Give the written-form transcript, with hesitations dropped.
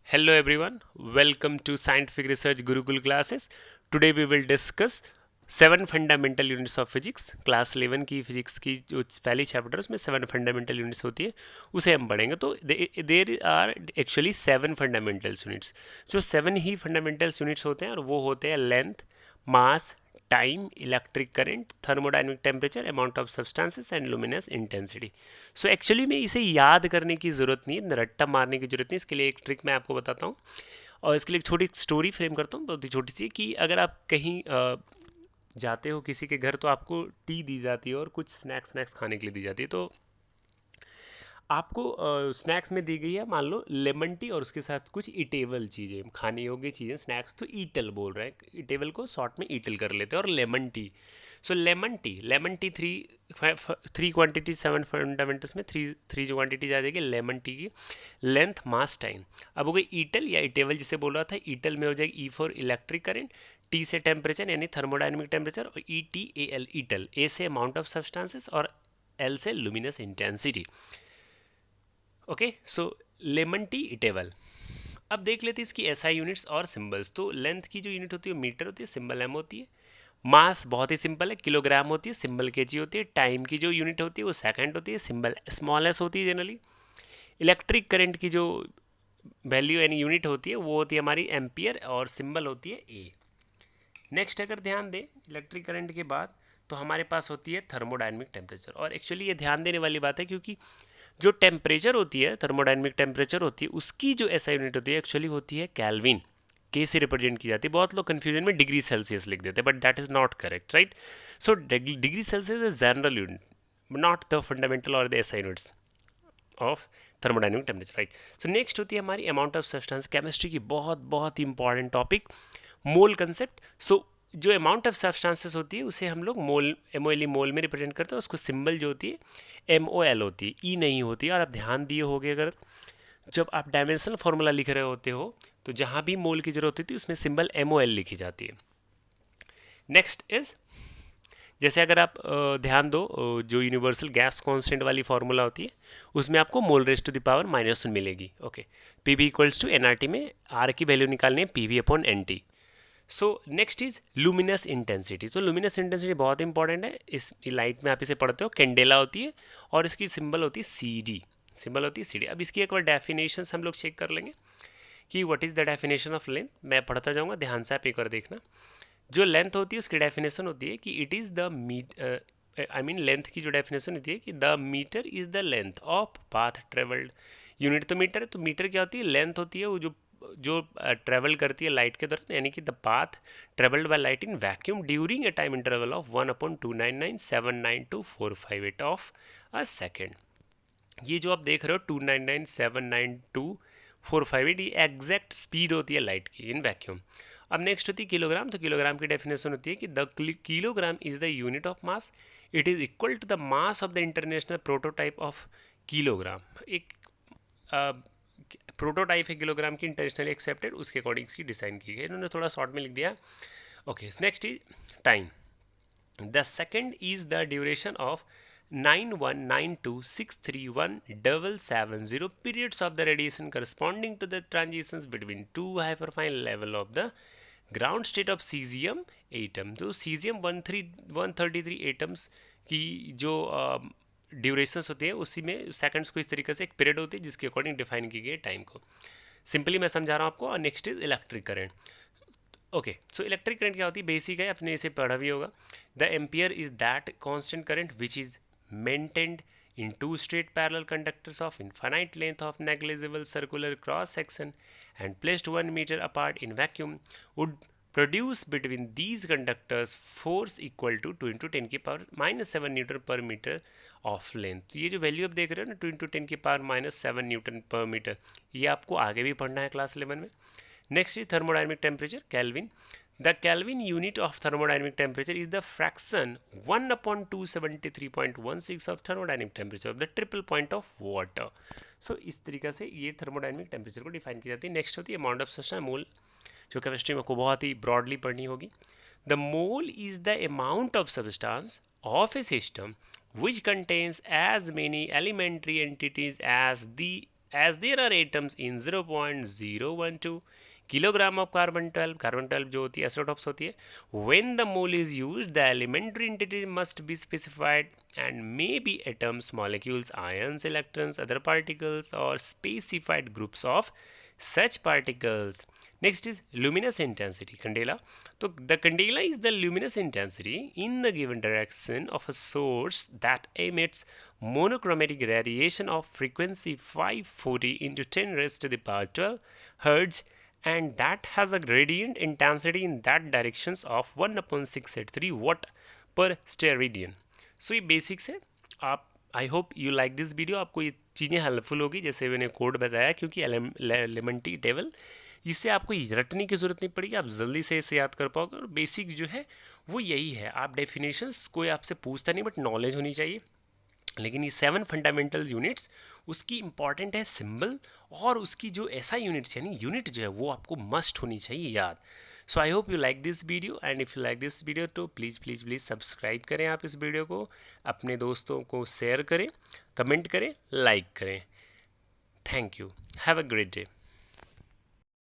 Hello everyone, welcome to Scientific Research Gurukul classes. Today we will discuss 7 fundamental units of physics. Class 11 की physics की जो पहली chapter उसमें 7 fundamental units होती है उसे हम पढ़ेंगे। तो there are actually 7 fundamentals units. जो 7 ही फंडामेंटल्स यूनिट्स होते हैं और वो होते हैं length, mass, time, electric current, thermodynamic temperature, amount of substances and luminous intensity. So actually में इसे याद करने की ज़रूरत नहीं है, रट्टा मारने की ज़रूरत नहीं। इसके लिए एक ट्रिक मैं आपको बताता हूँ और इसके लिए एक छोटी स्टोरी फ्रेम करता हूँ, बहुत ही छोटी सी। कि अगर आप कहीं जाते हो किसी के घर तो आपको टी दी जाती है और कुछ स्नैक्स खाने के लिए दी जाती है। तो आपको स्नैक्स में दी गई है मान लो लेमन टी और उसके साथ कुछ ईटेबल चीज़ें, खाने योग्य चीज़ें। स्नैक्स तो ईटल बोल रहे हैं, ईटेबल को शॉर्ट में ईटल कर लेते हैं। और lemon tea, so lemon tea three quantity 7 fundamentals में थ्री जो क्वांटिटीज आ जाएगी लेमन टी की। Length, mass, time. अब हो गई ईटल या ईटेबल जिसे बोल रहा था। ईटल में हो जाएगी E for electric current, T से टेम्परेचर यानी थर्मोडाइनमिक टेम्परेचर, और ई टी ए एल ईटल, ए से अमाउंट ऑफ सब्सटेंसेस और एल से luminous intensity. Okay, so lemon tea table. अब देख लेते हैं इसकी एसआई यूनिट्स और सिंबल्स। तो लेंथ की जो यूनिट होती है वो मीटर होती है, सिंबल एम होती है। मास बहुत ही सिंपल है, किलोग्राम होती है, सिंबल केजी होती है। टाइम की जो यूनिट होती है वो सेकंड होती है, सिंबल स्मॉल एस होती है जनरली। इलेक्ट्रिक करंट की जो वैल्यू यानी यूनिट होती है वो होती है हमारी एम्पियर और सिंबल होती है ए। नेक्स्ट अगर ध्यान दें इलेक्ट्रिक करंट के बाद तो हमारे पास होती है थर्मोडाइनमिक टेम्परेचर। और एक्चुअली ये ध्यान देने वाली बात है क्योंकि जो टेम्परेचर होती है, थर्मोडाइनमिक टेम्परेचर होती है, उसकी जो एसआई यूनिट होती है एक्चुअली होती है कैल्विन, के से रिप्रेजेंट की जाती है। बहुत लोग कंफ्यूजन में डिग्री सेल्सियस लिख देते हैं, but that is not correct, right. So degree Celsius is general unit, not the fundamental और the SI units of thermodynamic temperature, right. So next होती है हमारी अमाउंट ऑफ सब्सटेंस, केमिस्ट्री की बहुत बहुत ही इंपॉर्टेंट टॉपिक, मोल कंसेप्ट। सो जो amount of substances होती है उसे हम लोग मोल, एमओएल मोल में रिप्रेजेंट करते हैं। उसको सिंबल जो होती है एमओएल होती है, ई नहीं होती है। और आप ध्यान दिए होगे अगर जब आप डायमेंशनल फार्मूला लिख रहे होते हो तो जहाँ भी मोल की जरूरत होती है उसमें सिंबल एमओएल लिखी जाती है। नेक्स्ट इज, जैसे अगर आप ध्यान दो जो यूनिवर्सल गैस कांस्टेंट वाली फार्मूला होती है उसमें आपको mole raise to the power -1 मिलेगी। Okay, P V equals to NRT में आर की वैल्यू निकालनी है P V upon N T. So next is luminous intensity. तो लुमिनस इंटेंसिटी बहुत इंपॉर्टेंट है। इस लाइट में आप इसे पढ़ते हो, कैंडेला होती है और इसकी सिंबल होती है सी डी, सिंबल होती है सी डी। अब इसकी एक बार डेफिनेशन हम लोग चेक कर लेंगे कि what is the definition of length. मैं पढ़ता जाऊँगा, ध्यान से आप एक बार देखना। जो लेंथ होती है उसकी डेफिनेशन होती है कि it is the I mean length की जो डेफिनेशन होती है कि the metre is the length of path travelled. Unit तो मीटर है, तो मीटर क्या होती है, लेंथ होती है वो जो जो ट्रेवल करती है लाइट के दौरान, यानी कि the path travelled by light in vacuum during a time interval of 1/299,792,458 of a second. ये जो आप देख रहे हो 299,792,458, ये एग्जैक्ट स्पीड होती है लाइट की इन वैक्यूम। अब नेक्स्ट होती है किलोग्राम। तो किलोग्राम की डेफिनेशन होती है कि the kilogram is the unit of mass, it is equal to the mass of the international prototype of kilogram. एक प्रोटोटाइप है किलोग्राम की, इंटरनेशनली एक्सेप्टेड, उसके अकॉर्डिंग इसकी डिज़ाइन की गई। इन्होंने थोड़ा शॉर्ट में लिख दिया। Okay, next is time. The second is the duration of 9192,631,770 periods of the radiation corresponding to the transitions between two hyperfine level of the ground state of cesium atom। तो cesium 133 atoms की जो durations होती है उसी में seconds को इस तरीके से एक पीरियड होती है जिसके अकॉर्डिंग डिफाइन की गई है टाइम को। सिंपली मैं समझा रहा हूँ आपको। और next is electric current. Okay, so electric current क्या होती है, बेसिक है, अपने इसे पढ़ा भी होगा। The ampere is that constant current which is maintained in two straight parallel conductors of infinite length of negligible circular cross section and placed 1 meter apart in vacuum would produce between these conductors force equal to 2 into 10 की power -7 Newton पर metre of length. तो ये जो value आप देख रहे हो ना 2 into 10 की पावर -7 न्यूटन पर मीटर, ये आपको आगे भी पढ़ना है क्लास 11 में। Next is thermodynamic temperature, kelvin. The Kelvin unit of thermodynamic temperature is the fraction 1/273.16 of thermodynamic temperature of the triple point of water। So इस तरीके से ये थर्मोडाइनमिक टेम्परेचर को डिफाइन की जाती है। नेक्स्ट होती है अमाउंट ऑफ सब्सटेंस, मोल, जो केमिस्ट्री में आपको बहुत ही ब्रॉडली पढ़नी होगी। The mole is the amount of substance of A system which contains as many elementary entities as the as there are atoms in 0.012 kilogram of carbon 12 जो होती है isotopes होती है. When the mole is used, the elementary entity must be specified and may be atoms, molecules, ions, electrons, other particles or specified groups of such particles. Next is luminous intensity, candela. So the candela is the luminous intensity in the given direction of a source that emits monochromatic radiation of frequency 540 into 10 raised to the power 12 hertz, and that has a gradient intensity in that directions of 1/683 watt per steradian. So ये basics है. आप आई hope you like this video. आपको ये चीज़ें helpful होगी जैसे मैंने code बताया, क्योंकि एलिमेंट्री टेबल इससे आपको रटने की ज़रूरत नहीं पड़ेगी, आप जल्दी से इसे याद कर पाओगे. और बेसिक जो है वो यही है. आप डेफिनेशंस कोई आपसे पूछता नहीं, बट नॉलेज होनी चाहिए. लेकिन ये 7 फंडामेंटल यूनिट्स, उसकी इंपॉर्टेंट है सिंबल, और उसकी जो SI यूनिट्स यानी यूनिट जो है वो आपको मस्ट होनी चाहिए याद. So I hope you like this video, and if you like this video तो प्लीज़ प्लीज़ प्लीज़ सब्सक्राइब करें आप इस वीडियो को, अपने दोस्तों को शेयर करें, कमेंट करें, लाइक करें. Thank you. Have a great day.